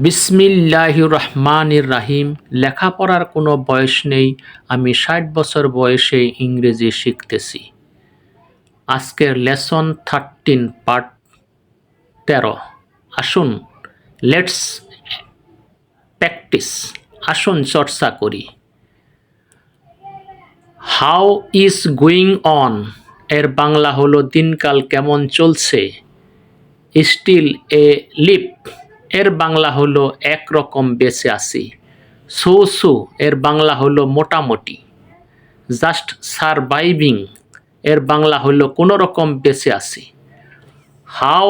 বিসমিল্লাহির রহমানির রাহিম। লেখাপড়ার কোনো বয়স নেই, আমি ৬০ বছর বয়সে ইংরেজি শিখতেছি। আজকের লেসন 13 পার্ট 13। আসুন লেটস প্র্যাকটিস, আসুন চর্চা করি। হাউ ইজ গোয়িং অন এর বাংলা হলো দিনকাল কেমন চলছে। স্টিল এ লিভ এর বাংলা হলো একরকম বেঁচে আছি। সো সো এর বাংলা হলো মোটামুটি। জাস্ট সারভাইভিং এর বাংলা হলো কোনো রকম বেঁচে আছি। হাউ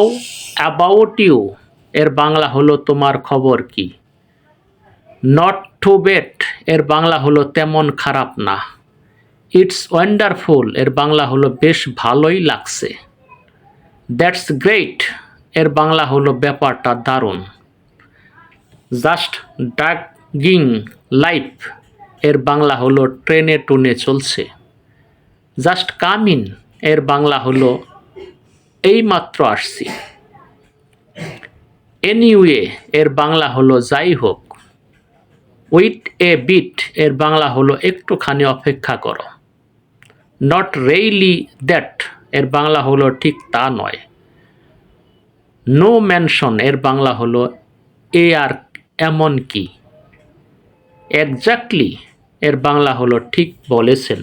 অ্যাবাউট ইউ এর বাংলা হলো তোমার খবর কি। নট টু ব্যাড এর বাংলা হলো তেমন খারাপ না। ইটস ওয়ান্ডারফুল এর বাংলা হলো বেশ ভালোই লাগছে। দ্যাটস গ্রেট এর বাংলা হলো ব্যাপারটা দারুণ। জাস্ট ড্রাগিং লাইফ এর বাংলা হলো ট্রেনে টুনে চলছে। জাস্ট কাম ইন এর বাংলা হলো এইমাত্র আসছি। এনিওয়ে এর বাংলা হলো যাই হোক। উইট এ বিট এর বাংলা হলো একটুখানি অপেক্ষা করো। নট রিয়েলি দ্যাট এর বাংলা হলো ঠিক তা নয়। নো মেনশন এর বাংলা হলো এ আর এমন কি। এক্স্যাক্টলি এর বাংলা হলো ঠিক বলেছেন।